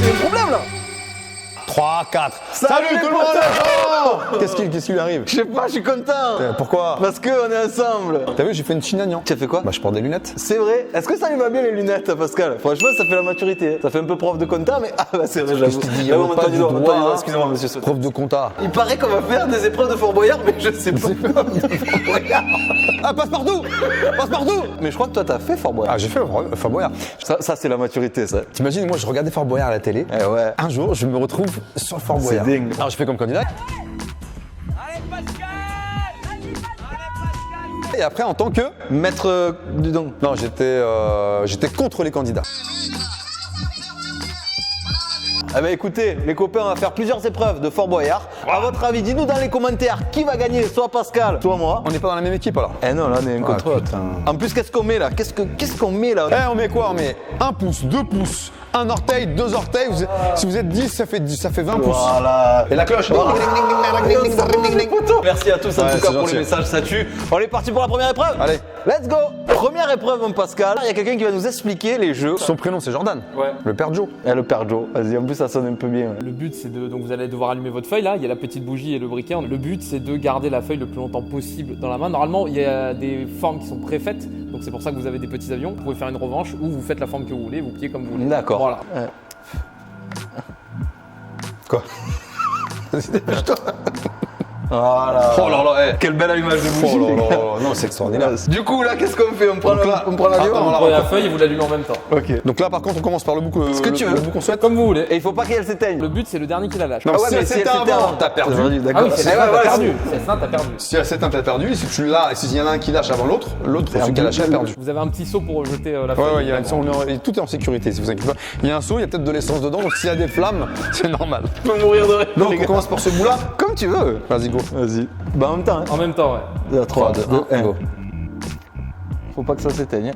c'est un problème là. 3, 4. Salut tout le monde. Qu'est-ce qui lui arrive? Je sais pas, je suis content. Pourquoi? Parce qu'on est ensemble. T'as vu, j'ai fait une chinagnan. Tu as fait quoi? Bah, je porte des lunettes. C'est vrai. Est-ce que ça lui va bien les lunettes, Pascal? Franchement, ça fait la maturité. Ça fait un peu prof de compta, mais ah bah c'est vrai, j'avoue. Je te dis, Ah, pas Antoine du Didot, droit, Antoine Didot, hein. excusez-moi, monsieur Sauter. Prof de compta. Il paraît qu'on va faire des épreuves de Fort Boyard, mais je sais pas. Ah, passe partout. Passe partout. Mais je crois que toi, t'as fait Fort Boyard. Ah, j'ai fait Fort Boyard. Ça c'est la maturité, ça. T'imagines, moi, je regardais Fort Boyard à la télé. Eh ouais. Un jour, je me retrouve sur Fort Boyard. C'est dingue. Alors, je fais comme candidat. Allez Pascal! Allez Pascal! Et après, en tant que... Maître du don. Non, j'étais contre les candidats. Ah bah écoutez, les copains, on va faire plusieurs épreuves de Fort Boyard. À votre avis, dites-nous dans les commentaires qui va gagner, soit Pascal, soit moi. On n'est pas dans la même équipe, alors. Eh non, là on est un contre l'autre. putain. En plus, qu'est-ce qu'on met là? Qu'est-ce qu'on met là? Eh, on met quoi? On met 1 pouce, 2 pouces, 1 orteil, 2 orteils. Si vous êtes 10, ça fait 20 pouces. Voilà. Et la cloche. Merci à tous en Ouais, tout cas c'est pour gentil. les messages, ça tue. On est parti pour la première épreuve. Allez. Let's go. Première épreuve, mon Pascal. Il y a quelqu'un qui va nous expliquer les jeux. Son prénom, c'est Jordan. Ouais. Le père Joe. Eh, le père Joe. Vas-y, en plus ça sonne un peu bien. Le but c'est de. Donc vous allez devoir allumer votre feuille là, il y a la petite bougie et le briquet. Le but c'est de garder la feuille le plus longtemps possible dans la main. Normalement il y a des formes qui sont préfaites, donc c'est pour ça que vous avez des petits avions. Vous pouvez faire une revanche ou vous faites la forme que vous voulez, vous pliez comme vous voulez. D'accord. Voilà. Quoi? Vas-y, dépêche-toi. Voilà. Oh là là, eh. Quelle belle allumage de bougie. Oh là les gars. là, non, c'est extraordinaire. Du coup, là, qu'est-ce qu'on fait? On prend Donc là- l'avion. Attends, Vous là, prenez la on- feuille et vous l'allumez en même temps. Ok. Donc là, par contre, on commence par le bout que, Ce que tu veux. le bout qu'on souhaite. Comme vous voulez. Et il faut pas qu'elle s'éteigne. Le but c'est le dernier qui la lâche. Non, Ah ouais, si mais elle si elle s'éteint s'éteint avant, avant, t'as perdu. Ah oui, c'est Eh ouais, ça, t'as voilà, perdu. C'est ça, t'as perdu. Si elle s'éteint, t'as perdu. Si tu l'as, et s'il y en a un qui lâche avant l'autre, celui qui a lâché a perdu. Vous avez un petit seau pour jeter la Ouais, feuille. ouais, tout est en sécurité, si vous inquiétez pas. Il y a un seau, il y a peut-être de l'essence dedans, donc s'il y a des flammes, c'est normal. Je peux mourir de rire. Donc on commence par ce bout-là. Comme tu veux. Vas-y, go. Vas-y. Bah, en même temps, hein. En même temps, ouais. 3, 2, 1, go. Faut pas que ça s'éteigne.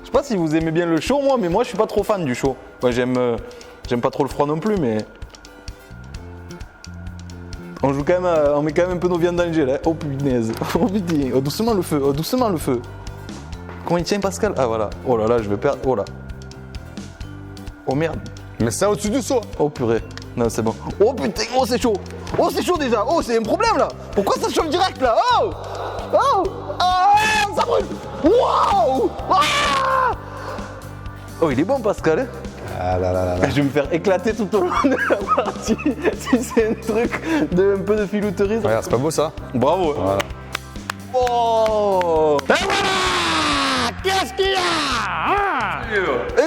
Je sais pas si vous aimez bien le chaud, moi, mais moi, je suis pas trop fan du chaud. Ouais, j'aime pas trop le froid non plus, mais. On joue quand même, on met quand même un peu nos viandes dans le gel. Hein. Oh punaise. Oh putain. Oh, doucement le feu. Oh, doucement le feu. Comment il tient, Pascal? Ah voilà. Oh là là, je vais perdre. Oh là. Oh merde. Mais c'est au-dessus du seau. Oh purée. Non, c'est bon. Oh putain, oh c'est chaud. Oh c'est chaud déjà. Oh c'est un problème là. Pourquoi ça chauffe direct là? Oh. Oh. Ah, ça brûle. Waouh. Ah. Oh il est bon Pascal. Hein. Ah là là là là. Je vais me faire éclater tout au long de la partie. Si c'est un truc de un peu de filouterie. Regarde, c'est pas beau ça? Bravo. Voilà. Oh. Et voilà. Qu'est-ce qu'il y a?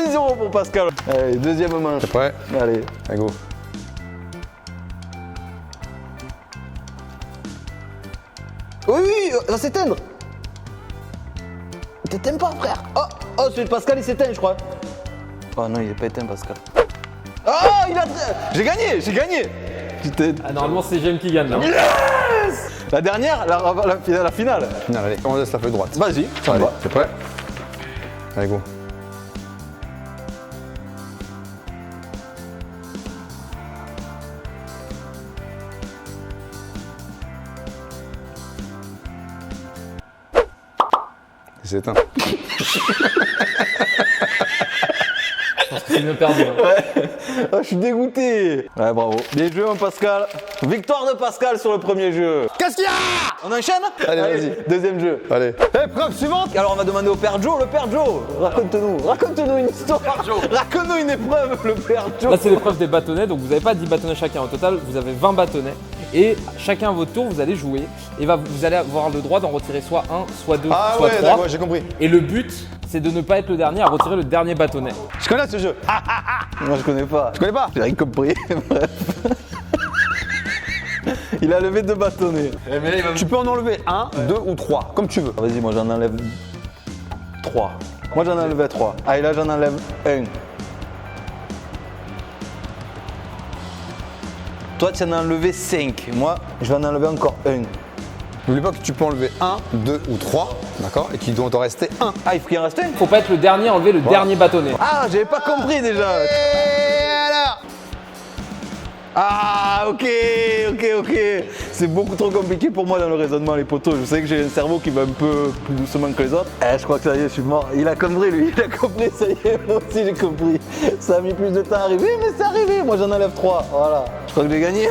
1-0 pour Pascal. Allez, deuxième manche. T'es prêt? Allez. Allez, go. Oui, oui, ça s'éteindre. T'éteins pas, frère. Oh, oh, celui de Pascal, il s'éteint, je crois. Oh non, il est pas éteint, Pascal. Oh, il a... J'ai gagné, j'ai gagné. Putain. Ah, normalement c'est Jem qui gagne là. La dernière, la finale. Final, allez, on laisse la feuille droite. Vas-y, ça Allez, va. t'es prêt? Allez, go. C'est éteint. C'est une perte. Oh, je suis dégoûté. Ouais, bravo. Bien joué, mon Pascal. Victoire de Pascal sur le premier jeu. Qu'est-ce qu'il y a? On enchaîne? Allez, vas-y. Deuxième jeu. Allez. Épreuve suivante. Alors on va demander au Père Joe. Le Père Joe, raconte-nous une histoire. Raconte-nous une épreuve, le Père Joe. Là c'est l'épreuve des bâtonnets, donc vous n'avez pas 10 bâtonnets chacun. Au total vous avez 20 bâtonnets et chacun à votre tour vous allez jouer et vous allez avoir le droit d'en retirer soit 1, soit 2, Ah soit ouais, 3. d'accord, j'ai compris. Et le but c'est de ne pas être le dernier à retirer le dernier bâtonnet. Je connais ce jeu. Moi je connais pas. Tu connais pas? J'ai rien compris. Bref. Il a levé 2 bâtonnets. Tu peux en enlever 1, 2 ou 3, comme tu veux. Vas-y, moi j'en enlève 3. Moi j'en enlève 3. Ah et là j'en enlève 1. Toi tu en as enlevé 5. Moi je vais en enlever encore 1. N'oublie pas que tu peux enlever 1, 2 ou 3, d'accord? Et qu'il doit t'en rester 1. Ah il faut qu'il en reste 1. Faut pas être le dernier à enlever le dernier bâtonnet. Ah j'avais pas compris déjà. Et alors? Ah ok. C'est C'est beaucoup trop compliqué pour moi dans le raisonnement, les potos. Je sais que j'ai un cerveau qui va un peu plus doucement que les autres. Je crois que ça y est, je suis mort. Il a compris, lui. Il a compris, ça y est. Moi aussi, j'ai compris. Ça a mis plus de temps à arriver, mais c'est arrivé. Moi, j'en enlève 3. Voilà. Je crois que j'ai gagné.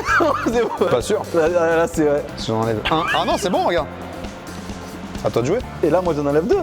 C'est bon. Pas sûr. Là, c'est vrai. Si j'en enlève un. Ah non, c'est bon, regarde. À toi de jouer. Et là, moi, j'en enlève 2.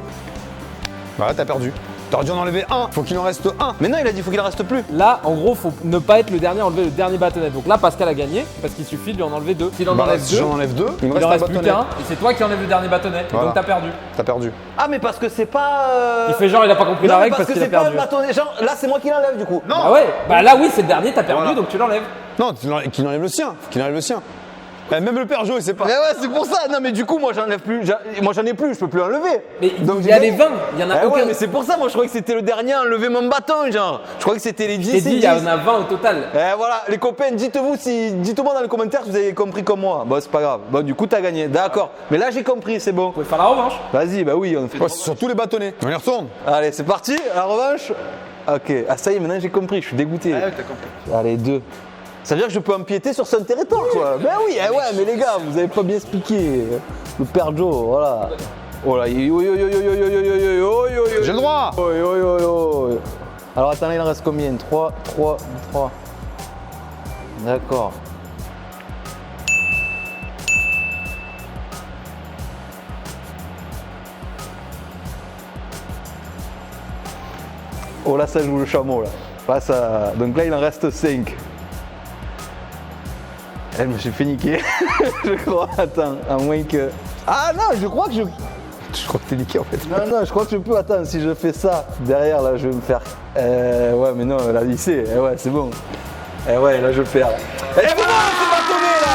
Bah là, t'as perdu. T'aurais dû en enlever un. Faut qu'il en reste un. Mais non, il a dit faut qu'il en reste plus. Là, en gros, faut ne pas être le dernier à enlever le dernier bâtonnet. Donc là, Pascal a gagné parce qu'il suffit de lui en enlever 2. S'il en Bah, enlève si 2, j'en enlève 2, il me il reste en un reste plus bâtonnet. qu'un. Et c'est toi qui enlèves le dernier bâtonnet. Et Voilà. donc t'as perdu. T'as perdu. Ah, mais parce que c'est pas. Il fait genre, il a pas compris Non, la mais règle parce que qu'il a c'est pas un perdu. bâtonnet. Genre, là, c'est moi qui l'enlève du coup. Bah ouais, bah là oui, c'est le dernier, t'as perdu, Voilà. donc tu l'enlèves. Non, qu'il enlève le sien. Qu'il enlève le sien. Même le père Joe, il sait pas. Mais ouais, c'est pour ça. Non, mais du coup, moi, j'enlève plus. Moi, j'en ai plus. Je peux plus enlever. Mais Donc, il j'ai y a gagné. les 20, il y en a Eh aucun. ouais, mais c'est pour ça, moi je croyais que c'était le dernier à enlever mon bâton, genre. Je croyais que c'était les 10 Je t'ai dit, et il 10. y en a 20 au total. Voilà, les copains, dites-moi dans les commentaires si vous avez compris comme moi. Bon, c'est pas grave. Bon, du coup, t'as gagné, d'accord. Mais là, j'ai compris, c'est bon. Vous pouvez faire la revanche. Vas-y, bah oui, on fait. Ouais, c'est sur tous les bâtonnets. On y retourne. Allez, c'est parti, la revanche. Ok, ah ça y est, maintenant j'ai compris, je suis dégoûté. Ah ouais, t'as compris. Allez, 2. Ça veut dire que je peux empiéter sur son territoire, quoi. Ben oui, ouais, mais les gars, vous avez pas bien expliqué. Le père Joe, voilà. Oh là, J'ai le droit. Alors attends, là, il en reste combien 3. D'accord. Oh là, ça joue le chameau, là. Là, ça... Donc là, il en reste 5. Je me suis fait niquer, je crois. Attends, à moins que... Ah non, je crois que je... Je crois que t'es niqué en fait. Non, je crois que je peux. Attends, si je fais ça, derrière, là, je vais me faire... ouais, mais non, là, il sait. Ouais, c'est bon. Ouais, là, je perds. Et voilà, c'est bâtonné, là.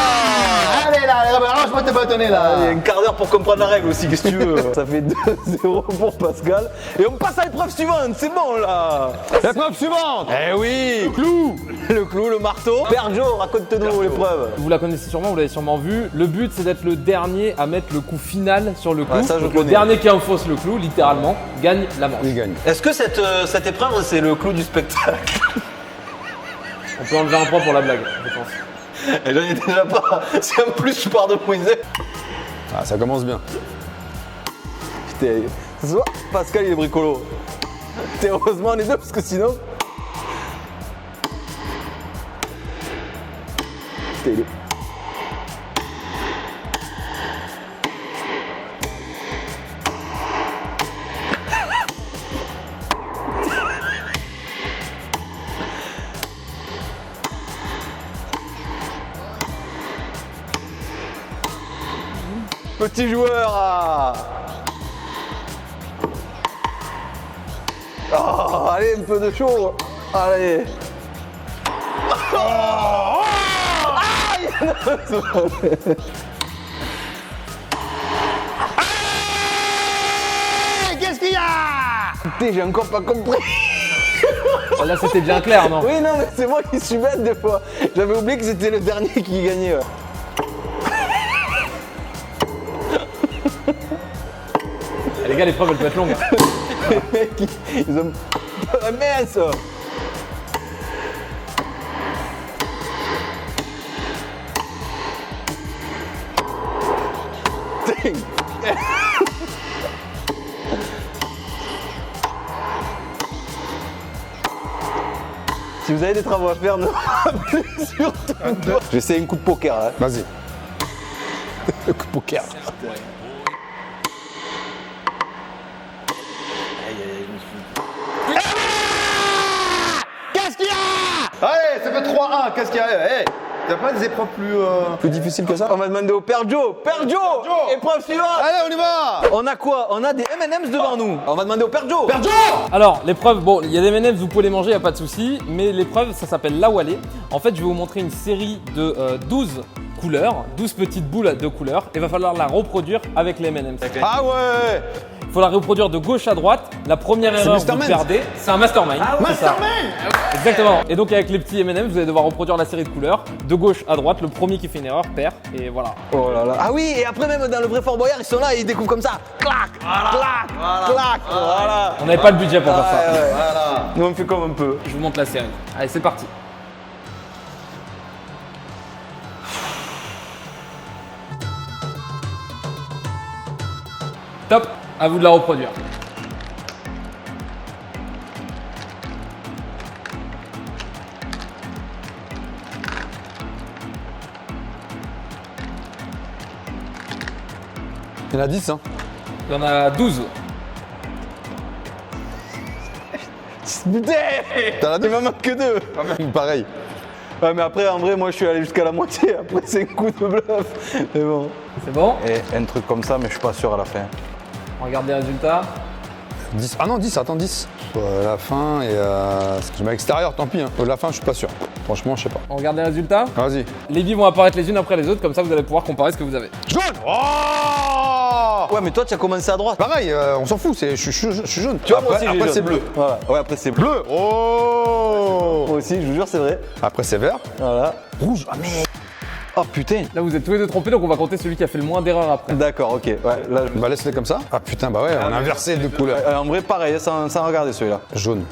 Allez là, arrange-moi tes bâtonnets Il y a un quart d'heure pour comprendre la règle aussi, qu'est-ce que tu veux. Ça fait 2-0 pour Pascal. Et on passe à l'épreuve suivante, c'est bon, là. L'épreuve suivante. Eh oui, le clou, le marteau. Père Joe, raconte-nous l'épreuve. Vous la connaissez sûrement, vous l'avez sûrement vu. Le but, c'est d'être le dernier à mettre le coup final sur le clou. Ouais, ça, je Donc, le connais. dernier qui enfonce le clou, littéralement, gagne la manche. Il gagne. Est-ce que cette épreuve, c'est le clou du spectacle? On peut enlever un point pour la blague, je pense. Et j'en ai déjà pas. Si en plus je pars de point zéro. Ah, ça commence bien. Putain, ça se voit, Pascal il est bricolo. Putain, heureusement on est deux parce que sinon. Putain, il est... Petit joueur ah. Oh, allez, un peu de chaud. Allez. Oh. Aïe. Qu'est-ce qu'il y a? Putain, j'ai encore pas compris. Là, c'était bien clair, non? Oui, non, mais c'est moi qui suis bête des fois. J'avais oublié que c'était le dernier qui gagnait. Ouais. Les gars, l'épreuve, elle peut être longue. Les mecs, ils ont pas la mince. Putain. Si vous avez des travaux à faire, ne rappelez surtout pas. J'essaie une coup de poker. Hein. Vas-y. Le coup de poker. Qu'est-ce qu'il y a? Allez, ça fait 3-1. Qu'est-ce qu'il y a? Hey, t'as pas des épreuves plus difficiles que ça? On va demander au Père Joe. Père Joe, épreuve suivante. Allez, on y va. On a quoi? On a des M&M's devant nous. On va demander au Père Joe. Père Joe. Alors, l'épreuve, bon, il y a des M&M's, vous pouvez les manger, il n'y a pas de souci. Mais l'épreuve, ça s'appelle la Wallet. En fait, je vais vous montrer une série de 12 couleurs, 12 petites boules de couleurs. Et il va falloir la reproduire avec les M&M's. Ah ouais. Il faut la reproduire de gauche à droite. La première erreur, vous Mastermind. perdez. C'est un mastermind. c'est ça. Mastermind. Exactement. Et donc avec les petits M&M's, vous allez devoir reproduire la série de couleurs de gauche à droite. Le premier qui fait une erreur perd. Et voilà. Oh là là. Ah oui, et après même dans le vrai Fort Boyard, ils sont là et ils découpent comme ça. Clac, clac, clac. Voilà. On n'avait pas le budget pour faire ça. Ouais, ouais. Nous on fait comme un peu. Je vous montre la série. Allez, c'est parti. Top, à vous de la reproduire. Il y en a 10, hein. Il y en a 12. Putain. T'en as Il deux. m'en manque que 2. Pareil. Ouais, mais après, en vrai, moi, je suis allé jusqu'à la moitié. Après, c'est un coup de bluff. Mais bon. C'est bon? Et un truc comme ça, mais je suis pas sûr à la fin. On regarde les résultats. 10. Ah non, 10, attends, 10. La fin et ce que je mets à l'extérieur, tant pis. Hein. La fin, je suis pas sûr. Franchement, je sais pas. On regarde les résultats. Vas-y. Les billes vont apparaître les unes après les autres, comme ça vous allez pouvoir comparer ce que vous avez. Jaune. Oh Ouais, mais toi, tu as commencé à droite. Pareil, on s'en fout, je suis jaune. Tu vois, moi aussi, j'ai après jaune. c'est bleu. Voilà. Ouais, après, c'est bleu. Bleu. Oh. Moi aussi, je vous jure, c'est vrai. Après c'est vert. Voilà. Rouge. Ah mais. Oh putain. Là vous êtes tous les deux trompés, donc on va compter celui qui a fait le moins d'erreurs après. D'accord, ok. Ouais, là, Bah laisse-les comme ça. Ah putain, bah ouais, on a inversé de couleur. en vrai, pareil, sans regarder celui-là. Jaune.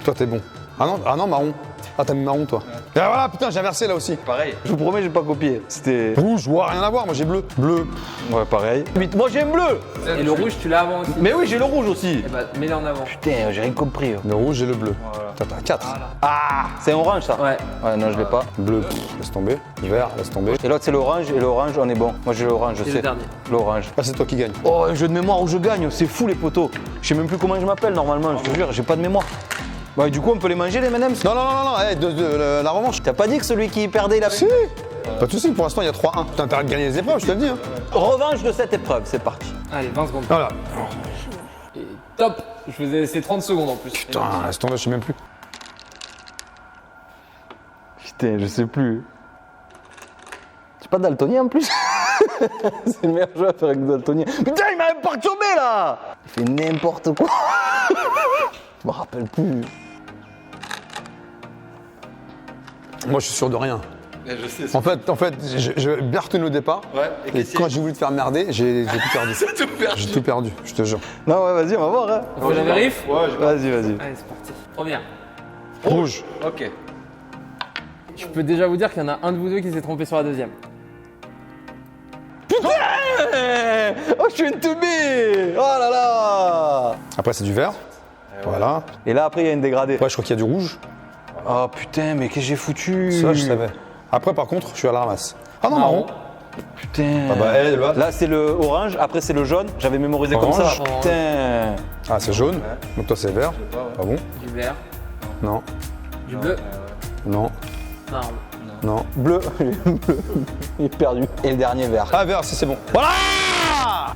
Toi t'es bon. Ah non, marron. Ah t'as mis marron toi. Et voilà, putain, j'ai inversé là aussi. Pareil. Je vous promets, j'ai pas copié. C'était. Rouge, ouah, rien à voir, moi j'ai bleu. Bleu. Ouais, pareil. Moi, j'ai un bleu. Et le rouge tu l'as avant aussi. Mais oui, j'ai le rouge aussi. Eh bah mets-le en avant. Putain, j'ai rien compris. Le rouge et le bleu. T'as 4. Ah, c'est orange ça. Ouais. Ouais, non, je l'ai pas. Bleu, laisse tomber. Vert, laisse tomber. Et l'autre, c'est l'orange. Et l'orange, on est bon. Moi, j'ai l'orange, je Et sais. le dernier. L'orange. Ah, c'est toi qui gagne. Oh, un jeu de mémoire où je gagne. C'est fou, les poteaux. Je sais même plus comment je m'appelle normalement. Je te jure, j'ai pas de mémoire. Bah, du coup, on peut les manger, les M&M's. Non, la revanche. T'as pas dit que celui qui perdait, il avait. Si. Pas de soucis, pour l'instant il y a 3-1. T'as intérêt de gagner les épreuves, je te le dis. Hein. Revanche de cette épreuve, c'est parti. Allez, 20 secondes. Voilà. Et top. Je vous ai laissé 30 secondes en plus. Putain, laisse tomber, je sais même plus. Putain, je sais plus. C'est pas daltonien en plus. C'est le meilleur jeu à faire avec daltonien. Putain, il m'a même perturbé là. Il fait n'importe quoi. Je me rappelle plus. Moi je suis sûr de rien. Je sais. En fait, je bien retenu au départ. Ouais, Et quand j'ai voulu te faire merder, j'ai tout perdu. J'ai tout perdu, je te jure. Non, ouais, vas-y, on va voir. Hein. On fait la vérif? Vas-y, vas-y. Allez, c'est parti. Première. Rouge. Ok. Je peux déjà vous dire qu'il y en a un de vous deux qui s'est trompé sur la deuxième. Oh, je suis une teubé. Oh là là. Après c'est du vert. Voilà. Et là, après, il y a une dégradée. Après je crois qu'il y a du rouge. Oh putain, mais qu'est-ce que j'ai foutu? Ça je savais. Après par contre, je suis à la ramasse. Ah non, marron. Putain. Ah bah elle va. Là, c'est le orange, après, c'est le jaune. J'avais mémorisé comme Orange. ça. Putain. Ah c'est jaune. Donc toi c'est vert. Pas bon. Du vert. Non. Du bleu. Non. Marron. Non. Bleu. Il est perdu. Et le dernier vert. Ah vert, si c'est bon. Voilà.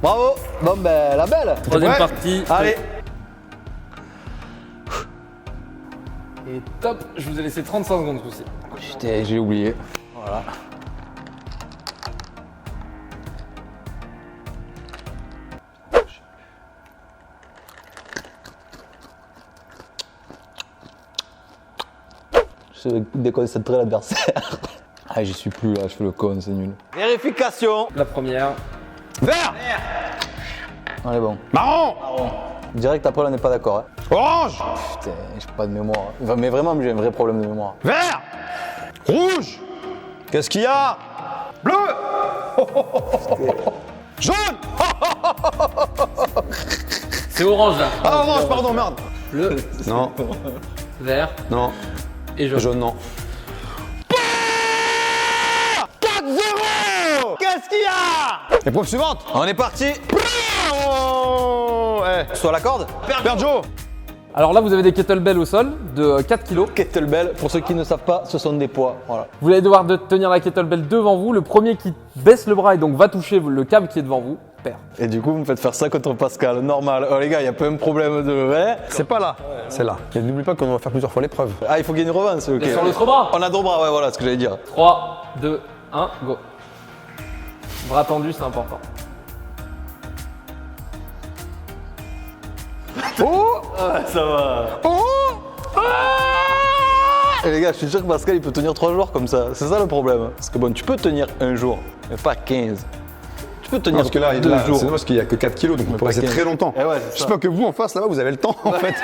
Bravo. Bon, ben, la belle. Troisième prêt partie. Allez. Et top. Je vous ai laissé 35 secondes ce coup-ci. Putain, j'ai oublié. Voilà. Je vais déconcentrer l'adversaire. Ah, j'y suis plus là, je fais le con, c'est nul. Vérification. La première. Vert. On est bon. Marron. Direct après, on n'est pas d'accord. Hein. Orange. Putain, j'ai pas de mémoire. Mais vraiment, j'ai un vrai problème de mémoire. Vert. Rouge. Qu'est-ce qu'il y a? Bleu. Jaune. C'est orange là. Ah orange, pardon, merde. Bleu. Non. Vert. Non. Et jaune. Jaune, non. 4-0. Qu'est-ce qu'il y a? Épreuve suivante. On est parti. Oh, Sur la corde. Joe. Alors là, vous avez des kettlebells au sol de 4 kg. Kettlebell, pour ceux qui ne savent pas, ce sont des poids. Voilà. Vous allez devoir tenir la kettlebell devant vous. Le premier qui baisse le bras et donc va toucher le câble qui est devant vous perd. Et du coup, vous me faites faire ça contre Pascal. Normal. Oh les gars, il y a pas un problème de. Hein. C'est pas là. C'est là. Et n'oublie pas qu'on va faire plusieurs fois l'épreuve. Ah, il faut gagner une revanche. Ok. Sur l'autre bras. On a deux bras, ouais, voilà ce que j'allais dire. 3, 2, 1, go. Bras tendu, c'est important. Oh. Ça va. Oh. Et les gars, je suis sûr que Pascal, il peut tenir 3 jours comme ça. C'est ça le problème. Parce que bon, tu peux tenir un jour, mais pas 15. Tu peux tenir Parce que là, 2 jours. c'est parce qu'il y a que 4 kilos, donc on peut pas rester 15. très longtemps. Eh ouais, c'est ça. J'espère que vous, en face, là-bas, vous avez le temps, en fait.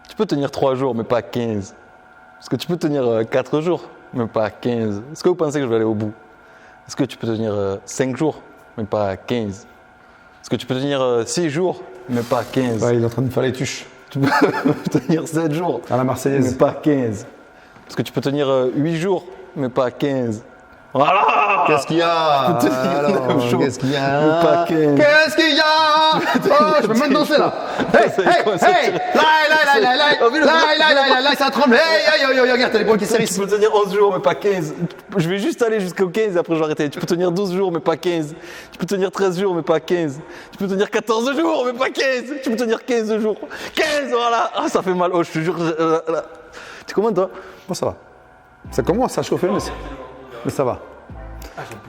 Tu peux tenir 3 jours, mais pas 15. Parce que tu peux tenir 4 jours, mais pas 15. Est-ce que vous pensez que je vais aller au bout? Est-ce que tu peux tenir 5 jours? mais pas 15. Est-ce que tu peux tenir 6 jours, mais pas 15. Ouais, il est en train de faire les tuches. Tu peux tenir 7 jours, À la mais Marseillaise. pas 15. Est-ce que tu peux tenir 8 jours, mais pas 15. Voilà. Qu'est-ce qu'il y a Alors, qu'est-ce qu'il y a Mais pas 15. Qu'est-ce qu'il y a Oh, je peux même danser là. Hey, hey, là, ça tremble. Hey, regarde, t'as les bras qui Tu s'érissent. peux tenir 11 jours, mais pas 15. Je vais juste aller jusqu'au 15 après je vais arrêter. Tu peux tenir 12 jours, mais pas 15. Tu peux tenir 13 jours, mais pas 15. Tu peux tenir 14 jours, mais pas 15. Tu peux tenir 15 jours. 15, voilà. Ah, ça fait mal. Oh, je te jure. Là. Tu commandes, toi? Bon, ça va. Ça commence à chauffer, mais ça va.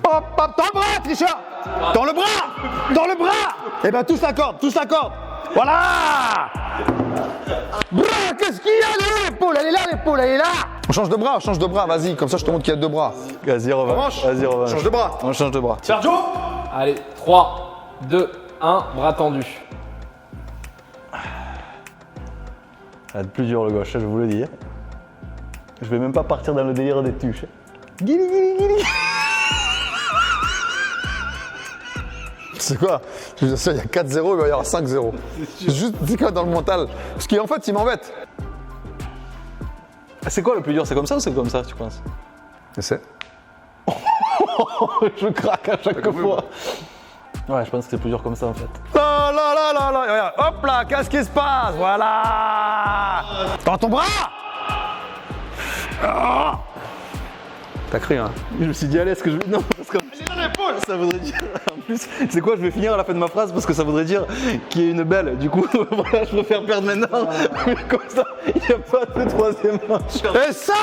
Hop, hop, dans le bras, tricheur. Dans le bras. Dans le bras. Eh ben, touche la corde, touche la corde. Voilà. Bras, qu'est-ce qu'il y a là, l'épaule? Elle est là, l'épaule, elle est là. On change de bras, vas-y. Comme ça, je te montre qu'il y a 2 bras. Vas-y, revanche. Revanche. Vas-y, revanche. Change de bras. On change de bras. Sergio. Allez, 3, 2, 1, bras tendus. Ça va être plus dur le gauche, je vous le dire. Je vais même pas partir dans le délire des tuches. Guili, guili, guili. C'est quoi? Je veux dire, il y a 4-0, il va y avoir 5-0. C'est juste, c'est quoi dans le mental? Parce qu'en fait, il m'embête. C'est quoi le plus dur? C'est comme ça ou c'est comme ça, tu penses? Essaie. Je craque à chaque fois. Ouais, je pense que c'est plus dur comme ça en fait. Là, là, là, là, là, regarde. Hop là, qu'est-ce qui se passe? Voilà. Dans ton bras. Ah. T'as cru, hein? Je me suis dit, allez, est-ce que je vais. Non, parce que. Ça voudrait dire. En plus, c'est quoi? Je vais finir à la fin de ma phrase parce que ça voudrait dire qu'il y ait une belle. Du coup, voilà, je préfère perdre maintenant. Mais comme ça, il n'y a pas de troisième manche. Et 5.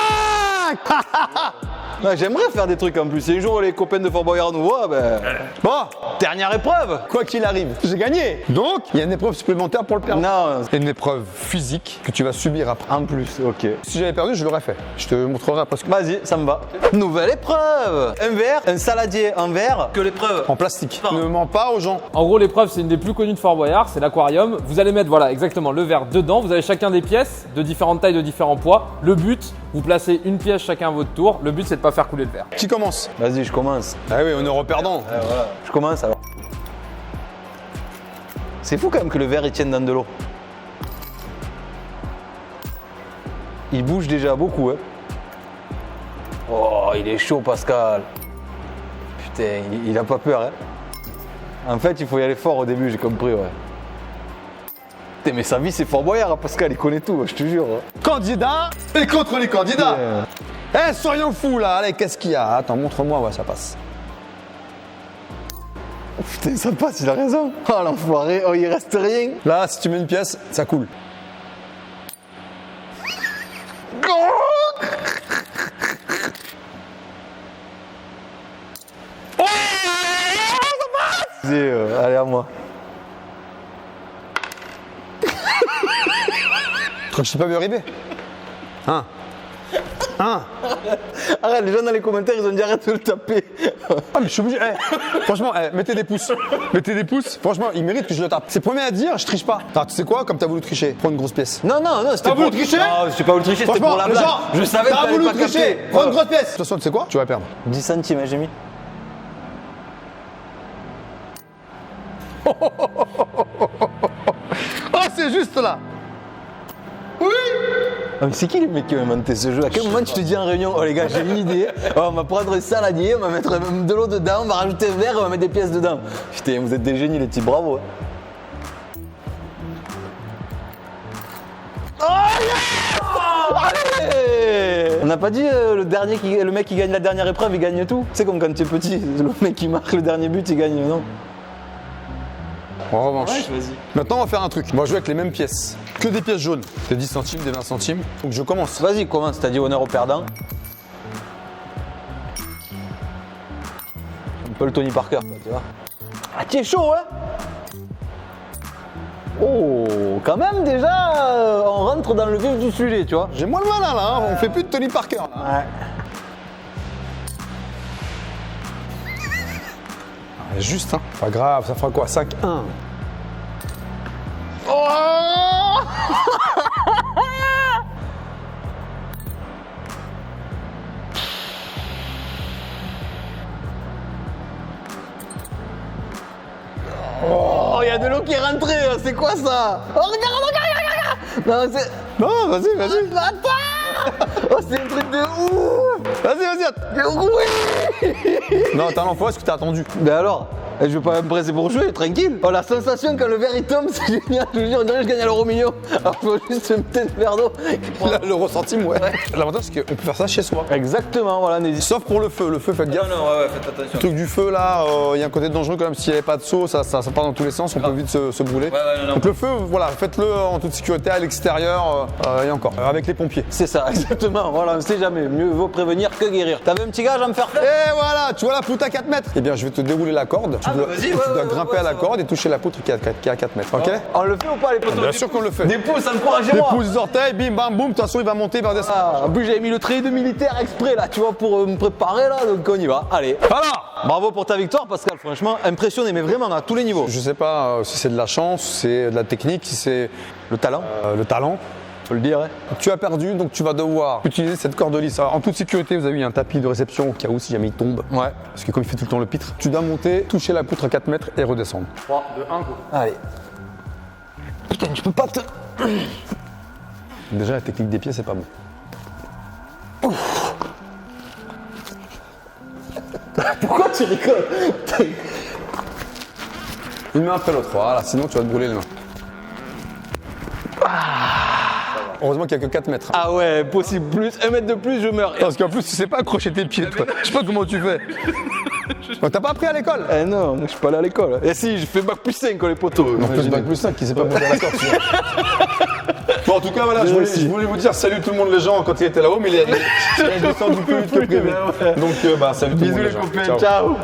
Ouais, j'aimerais faire des trucs en plus. Si un jour les copains de Fort Boyard nous voient, ben. Bon, Dernière épreuve! quoi qu'il arrive, j'ai gagné. Donc, il y a une épreuve supplémentaire pour le perdre. Non, Une épreuve physique que tu vas subir après. en plus, ok. Si j'avais perdu, je l'aurais fait. Je te montrerai après ce que... Vas-y, ça me va. Nouvelle épreuve! Un verre, un saladier en verre. Que l'épreuve? En plastique. Ne mens pas aux gens. En gros, l'épreuve, c'est une des plus connues de Fort Boyard, c'est l'aquarium. Vous allez mettre, voilà, exactement, le verre dedans. Vous avez chacun des pièces de différentes tailles, de différents poids. Le but, vous placez une pièce chacun à votre tour. Le but, c'est de pas faire couler le verre. Qui commence? Vas-y, je commence. Ah oui, on est reperdant. Voilà. Je commence alors. C'est fou quand même que le verre il tienne dans de l'eau. Il bouge déjà beaucoup, hein. Oh, il est chaud, Pascal. Putain, il a pas peur, hein. En fait, il faut y aller fort au début, j'ai compris, ouais. Putain, mais sa vie, c'est Fort Boyard, hein, Pascal, il connaît tout, je te jure. Candidat et contre les candidats. Eh, soyons fous là. Allez, qu'est-ce qu'il y a? Attends, montre-moi, ouais, ça passe. Oh, putain, ça passe, il a raison. Oh, l'enfoiré, oh, il reste rien. Là, si tu mets une pièce, ça coule. Allez, à moi. Tu crois que je sais pas vu arriver? Hein? Arrête, les gens dans les commentaires, ils ont dit arrête de le taper. Ah, mais je suis obligé. Franchement, mettez des pouces. Mettez des pouces. Franchement, il mérite que je le tape. C'est le premier à dire, je triche pas. Alors, tu sais quoi? Comme t'as voulu tricher, prends une grosse pièce. Non, c'était T'as voulu tricher? Non, j'ai pas voulu tricher, c'était pour la les blague. gens, Je savais que t'as t'allais voulu pas tricher. capter. Prends une grosse pièce. De toute façon, tu sais quoi? Tu vas perdre. 10 centimes, hein, j'ai mis. Oh, c'est juste là. Ah, mais c'est qui le mec qui a inventé ce jeu? À quel moment tu te dis en réunion, oh les gars, j'ai une idée, oh, on va prendre un saladier, on va mettre de l'eau dedans, on va rajouter un verre, on va mettre des pièces dedans. Putain, vous êtes des génies les petits, bravo. Hein. Oh yes! Allez! On n'a pas dit le mec qui gagne la dernière épreuve, il gagne tout. C'est comme quand tu es petit, le mec qui marque le dernier but, il gagne, non? En revanche, vas-y. maintenant on va faire un truc. On va jouer avec les mêmes pièces. Que des pièces jaunes. Des 10 centimes, des 20 centimes. Donc je commence. Vas-y, commence, t'as dit honneur au perdant. Un peu le Tony Parker, quoi, tu vois. Ah, t'es chaud, hein? Oh, quand même, déjà, on rentre dans le vif du sujet, tu vois. J'ai moins le malin là, hein. On fait plus de Tony Parker là. Ouais. Juste, hein. Pas grave, ça fera quoi? 5-1. qui est rentré, c'est quoi ça? Oh, regarde! Non, c'est. Non, vas-y, vas-y. Attends! Oh, c'est un truc de ouf! Vas-y. Oui! Non, t'as l'enfoiré, est-ce que t'as attendu? Mais alors? Je vais pas me presser pour jouer, tranquille. Oh, la sensation quand le verre il tombe, c'est génial. Je vous jure, on dirait que je gagne à l'euro million. Alors, faut juste me mettre le verre d'eau. Le ressenti, ouais. L'avantage, c'est qu'on peut faire ça chez soi. Exactement, voilà, n'hésite. Sauf pour le feu. Le feu, faites gaffe. Non, ouais, faites attention. Le truc du feu, là, il y a un côté dangereux quand même. S'il n'y avait pas de seau, ça part dans tous les sens. On peut vite se brûler. non. Donc le feu, voilà, faites-le en toute sécurité à l'extérieur et encore, avec les pompiers. C'est ça, exactement. Voilà, on ne sait jamais. Mieux vaut prévenir que guérir. T'avais un petit gage à me faire faire? Et voilà, tu vois la poutre à 4 mètres. Eh bien, je vais te dérouler la corde. Tu dois grimper à la corde et toucher la poutre qui est à 4 mètres. Ok? On le fait ou pas, les potos? Bien sûr qu'on le fait. Des pouces, Des encouragez-moi. pouces, des orteils, bim, bam, boum. De toute façon, il va monter, il va redescendre. Ah, en plus, j'avais mis le trait de militaire exprès, là, tu vois, pour me préparer, là, donc on y va. Allez. Alors, Bravo pour ta victoire, Pascal. Franchement, impressionné, mais vraiment à tous les niveaux. je sais pas si c'est de la chance, si c'est de la technique, si c'est Le talent, le talent. faut le dire. Hein. Tu as perdu, donc tu vas devoir utiliser cette corde lisse. Alors, en toute sécurité, vous avez eu un tapis de réception au cas où si jamais il tombe. Ouais. Parce que comme il fait tout le temps le pitre, tu dois monter, toucher la poutre à 4 mètres et redescendre. 3, 2, 1, go. Allez. Putain, je peux pas te. Déjà, la technique des pieds, c'est pas bon. Pourquoi tu rigoles? Une main après l'autre, voilà, sinon tu vas te brûler les mains. Heureusement qu'il n'y a que 4 mètres. Ah ouais, possible. Plus, 1 mètre de plus, je meurs. Parce qu'en plus, tu sais pas accrocher tes pieds, toi. Je sais pas comment tu fais. T'as pas appris à l'école? Eh non, je suis pas allé à l'école. Et si, je fais bac plus 5 les potos. En plus, bac plus 5, qui sait pas monter à la corde. Bon, en tout cas, voilà, je voulais vous dire salut tout le monde les gens quand il était là-haut, mais il est descendu plus vite que prévu. Donc, salut tout le monde. Bisous les gens. copains, ciao.